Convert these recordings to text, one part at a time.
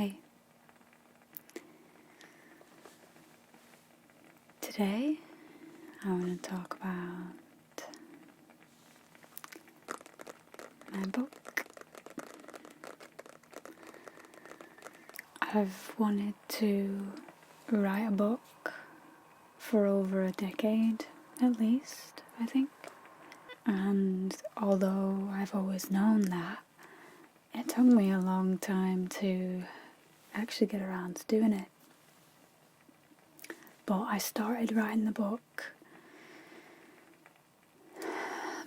Hey. Today I want to talk about my book. I've wanted to write a book for over a decade, at least, I think. And although I've always known that, it took me a long time to actually get around to doing it. But I started writing the book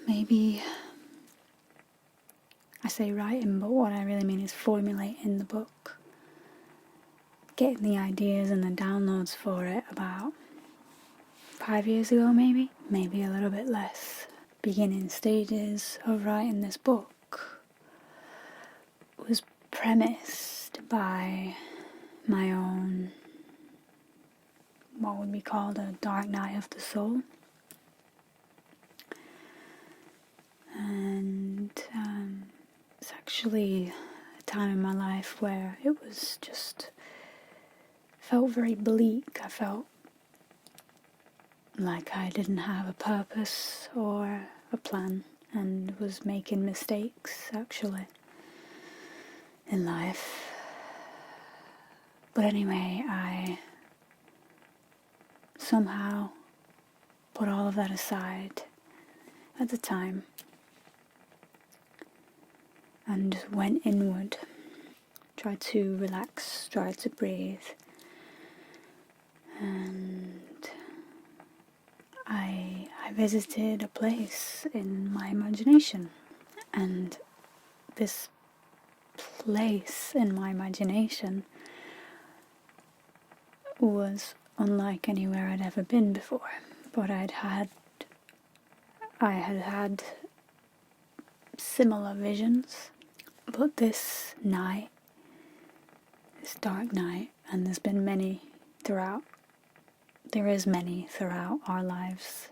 maybe, I say writing, but what I really mean is formulating the book. Getting the ideas and the downloads for it about 5 years ago, maybe a little bit less. Beginning stages of writing this book was premised by my own, what would be called a dark night of the soul. And it's actually a time in my life where it was just felt very bleak. I felt like I didn't have a purpose or a plan and was making mistakes actually in life. But anyway, I somehow put all of that aside at the time and went inward, tried to relax, tried to breathe, and I visited a place in my imagination, and this place in my imagination was unlike anywhere I'd ever been before. But I had had similar visions, but this night, this dark night, and there's been many throughout. There is many throughout our lives.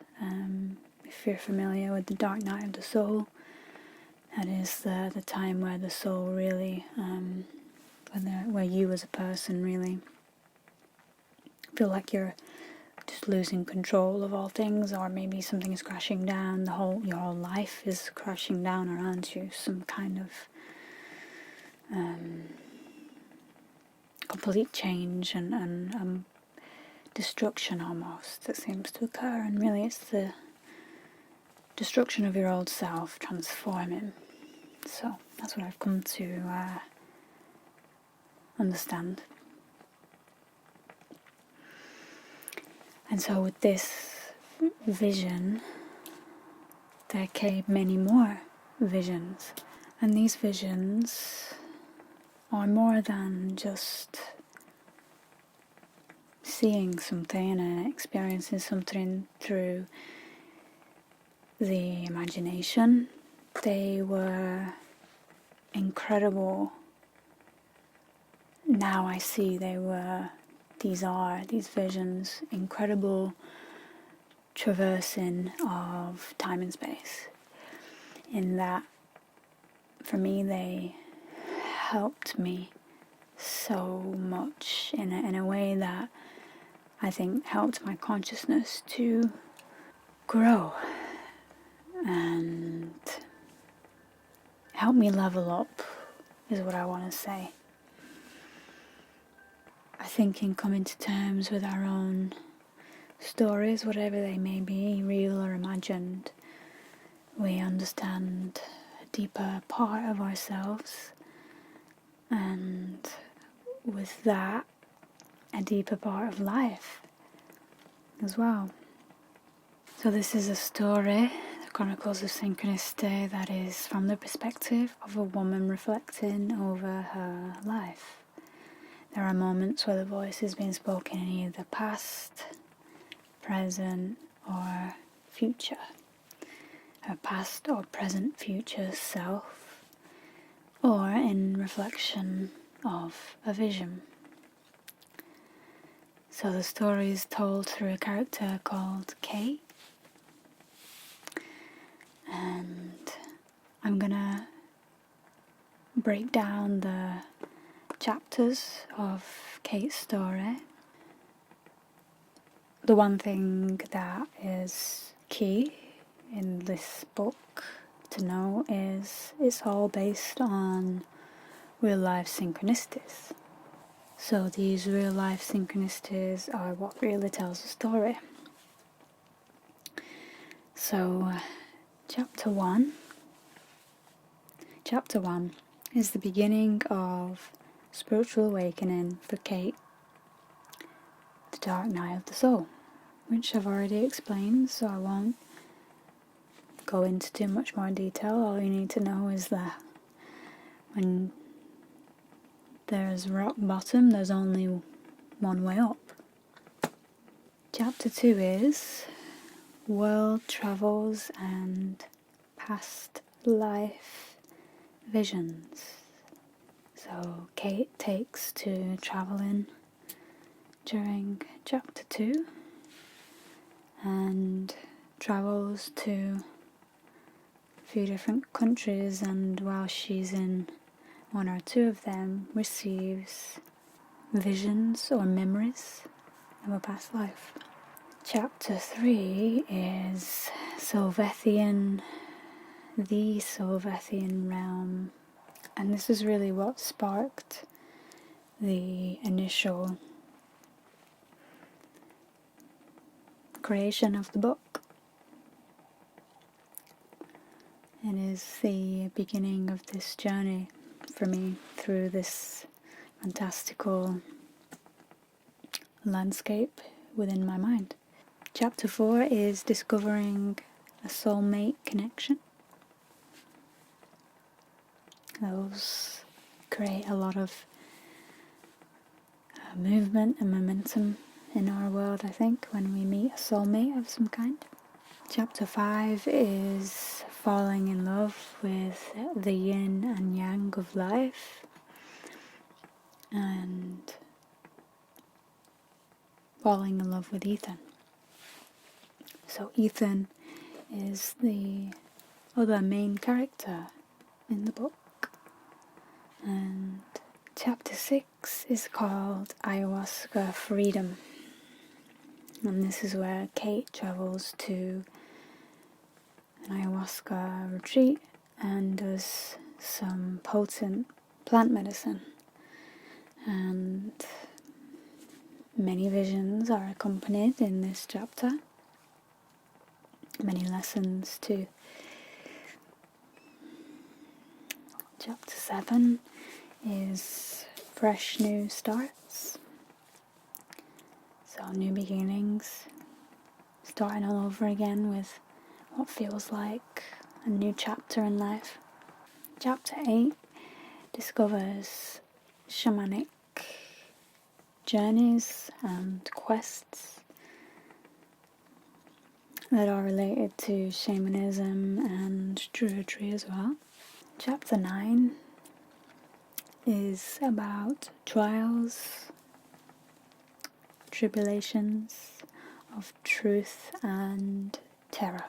If you're familiar with the dark night of the soul, that is the time where the soul really, where you as a person really feel like you're just losing control of all things, or maybe something is crashing down. Your whole life is crashing down around you. Some kind of complete change and destruction almost that seems to occur, and really it's the destruction of your old self transforming. So that's what I've come to understand. And so with this vision there came many more visions, and these visions are more than just seeing something and experiencing something through the imagination. They were incredible. Now I see these visions, incredible traversing of time and space, in that for me they helped me so much in a way that I think helped my consciousness to grow and help me level up, is what I want to say. I think in coming to terms with our own stories, whatever they may be, real or imagined, we understand a deeper part of ourselves, and with that, a deeper part of life as well. So this is a story, the Chronicles of Synchronicity, that is from the perspective of a woman reflecting over her life. There are moments where the voice is being spoken in either past, present, or future. Her past or present future self, or in reflection of a vision. So the story is told through a character called Kate, and I'm gonna break down the chapters of Kate's story. The one thing that is key in this book to know is it's all based on real life synchronicities. So these real life synchronicities are what really tells the story. So chapter 1 is the beginning of spiritual awakening for Kate, the dark night of the soul, which I've already explained, so I won't go into too much more detail. All you need to know is that when there's rock bottom, there's only one way up. Chapter 2 is world travels and past life visions. So Kate takes to traveling during chapter 2 and travels to a few different countries, and while she's in one or two of them, receives visions or memories of a past life. Chapter 3 is the Sylvethian realm, and this is really what sparked the initial creation of the book. It is the beginning of this journey for me through this fantastical landscape within my mind. Chapter 4 is discovering a soulmate connection. Those create a lot of movement and momentum in our world, I think, when we meet a soulmate of some kind. Chapter 5 is falling in love with the yin and yang of life, and falling in love with Ethan. So Ethan is the other main character in the book. And chapter 6 is called Ayahuasca Freedom. And this is where Kate travels to an ayahuasca retreat and does some potent plant medicine. And many visions are accompanied in this chapter. Many lessons too. Chapter 7 is fresh new starts. So new beginnings, starting all over again with what feels like a new chapter in life. Chapter 8 discovers shamanic journeys and quests that are related to shamanism and druidry as well. Chapter 9 is about trials, tribulations of truth and terror.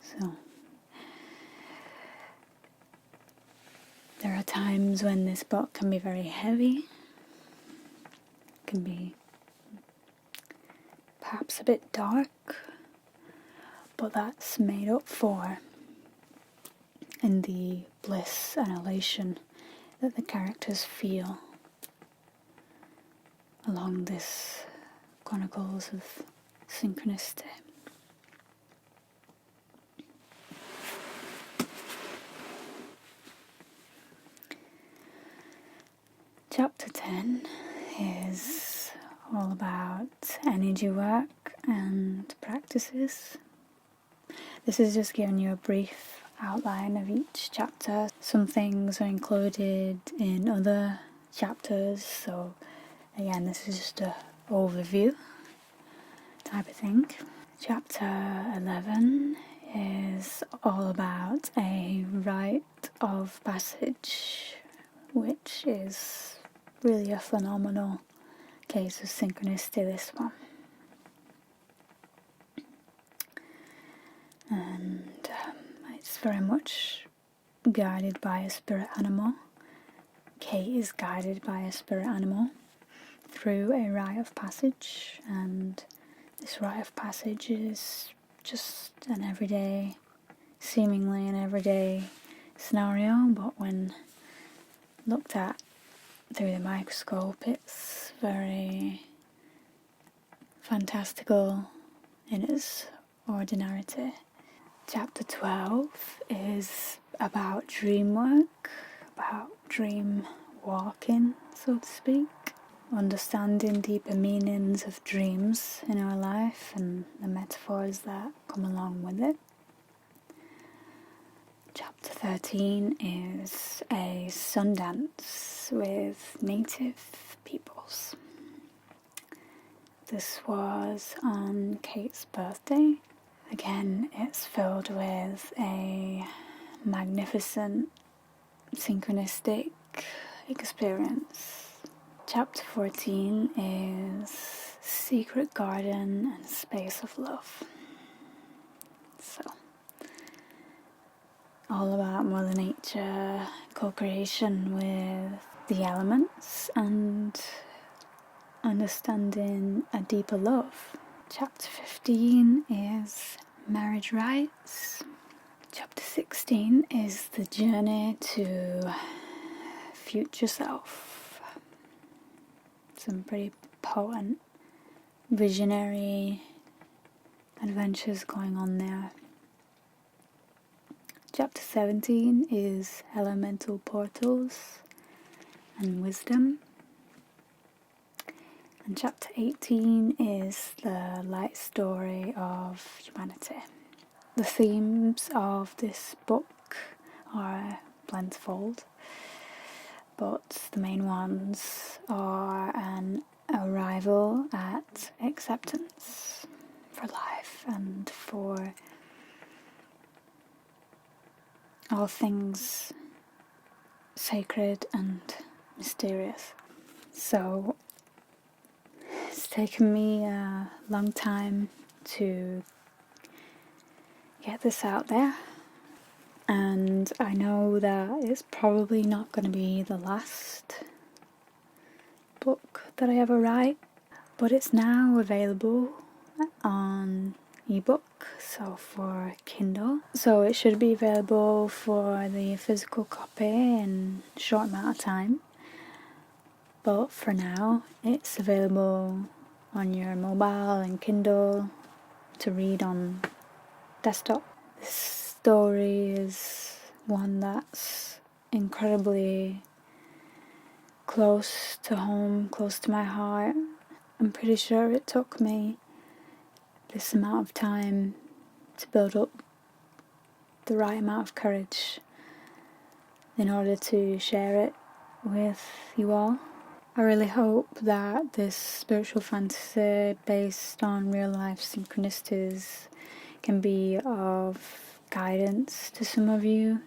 So there are times when this book can be very heavy, can be perhaps a bit dark, but that's made up for in the bliss and elation that the characters feel along this Chronicles of Synchronicity. Chapter 10 is all about energy work and practices. This is just giving you a brief outline of each chapter. Some things are included in other chapters, so again, this is just an overview type of thing. Chapter 11 is all about a rite of passage, which is really a phenomenal case of synchronicity, this one. And it's very much guided by a spirit animal, Kate is guided by a spirit animal through a rite of passage, and this rite of passage is just seemingly an everyday scenario, but when looked at through the microscope, it's very fantastical in its ordinarity. Chapter 12 is about dream work, about dream walking, so to speak, understanding deeper meanings of dreams in our life and the metaphors that come along with it. Chapter 13 is a Sundance with native peoples. This was on Kate's birthday. Again, it's filled with a magnificent synchronistic experience. Chapter 14 is Secret Garden and Space of Love. So, all about Mother Nature, co-creation with the elements and understanding a deeper love. Chapter 15 is Marriage Rites. Chapter 16 is the journey to future self. Some pretty potent, visionary adventures going on there. Chapter 17 is Elemental Portals and Wisdom. And chapter 18 is the light story of humanity. The themes of this book are plentiful, but the main ones are an arrival at acceptance for life and for all things sacred and mysterious. So it's taken me a long time to get this out there, and I know that it's probably not going to be the last book that I ever write, but it's now available on ebook, so for Kindle, so it should be available for the physical copy in a short amount of time. But for now, it's available on your mobile and Kindle to read on desktop. This story is one that's incredibly close to home, close to my heart. I'm pretty sure it took me this amount of time to build up the right amount of courage in order to share it with you all. I really hope that this spiritual fantasy based on real life synchronicities can be of guidance to some of you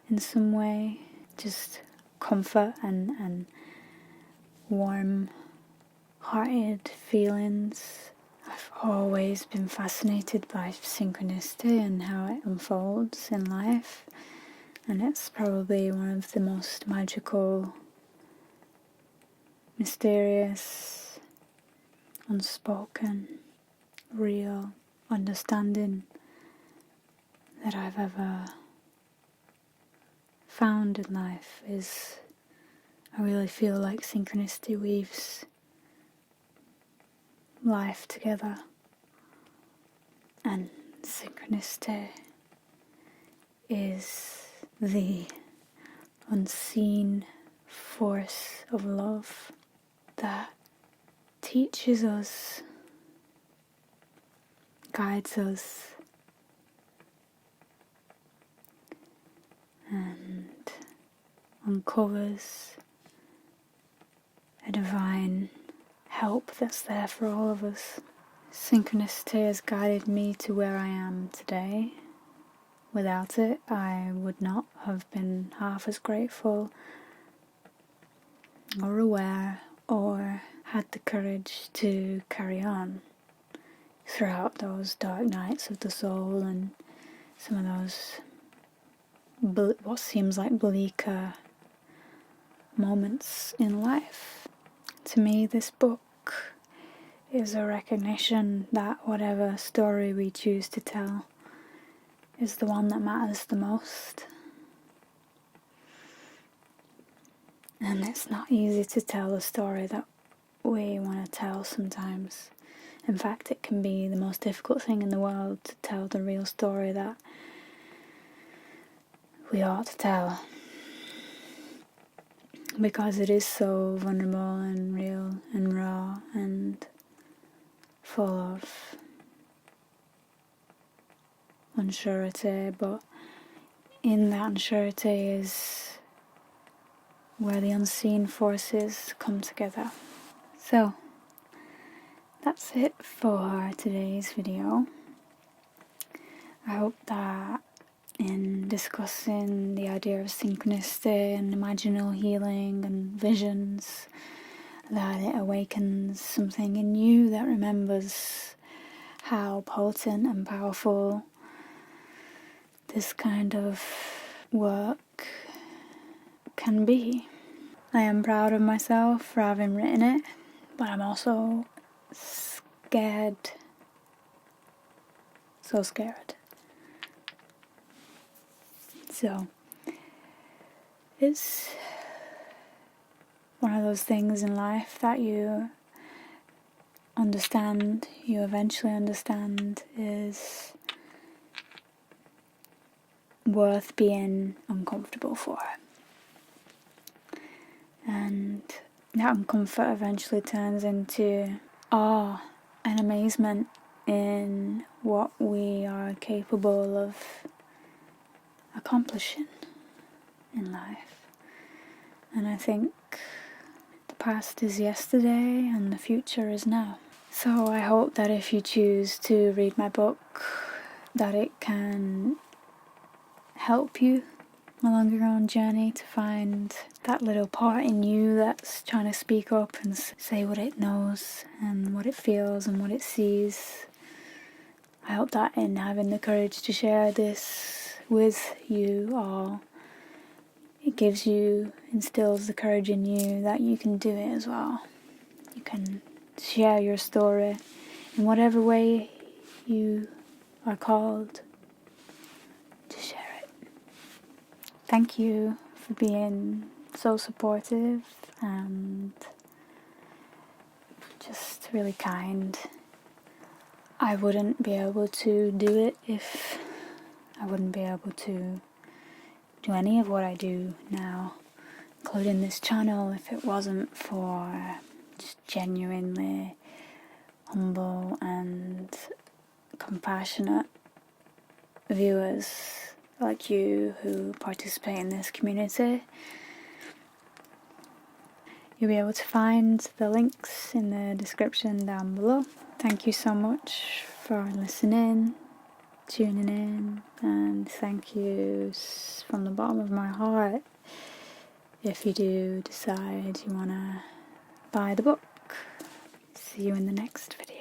in some way, just comfort and warm hearted feelings. I've always been fascinated by synchronicity and how it unfolds in life, and it's probably one of the most magical, mysterious, unspoken, real understanding that I've ever found in life. I really feel like synchronicity weaves life together, and synchronicity is the unseen force of love that teaches us, guides us, and uncovers a divine help that's there for all of us. Synchronicity has guided me to where I am today. Without it, I would not have been half as grateful or aware or had the courage to carry on throughout those dark nights of the soul and some of those what seems like bleaker moments in life. To me, this book is a recognition that whatever story we choose to tell is the one that matters the most. And it's not easy to tell the story that we want to tell sometimes. In fact, it can be the most difficult thing in the world to tell the real story that we ought to tell, because it is so vulnerable and real and raw and full of unsurety, but in that unsurety is where the unseen forces come together. So that's it for today's video. I hope that in discussing the idea of synchronicity and imaginal healing and visions, that it awakens something in you that remembers how potent and powerful this kind of work can be. I am proud of myself for having written it, but I'm also scared, so scared. So it's one of those things in life that you eventually understand is worth being uncomfortable for. And that uncomfort eventually turns into awe and amazement in what we are capable of accomplishing in life. And I think the past is yesterday and the future is now. So I hope that if you choose to read my book, that it can help you along your own journey to find that little part in you that's trying to speak up and say what it knows and what it feels and what it sees. I hope that in having the courage to share this with you all, it instills the courage in you that you can do it as well. You can share your story in whatever way you are called to share it. Thank you for being so supportive and just really kind. I wouldn't be able to do it if I wouldn't be able to do any of what I do now, including this channel, if it wasn't for just genuinely humble and compassionate viewers like you who participate in this community. You'll be able to find the links in the description down below. Thank you so much for listening, tuning in, and thank you from the bottom of my heart if you do decide you want to buy the book. See you in the next video.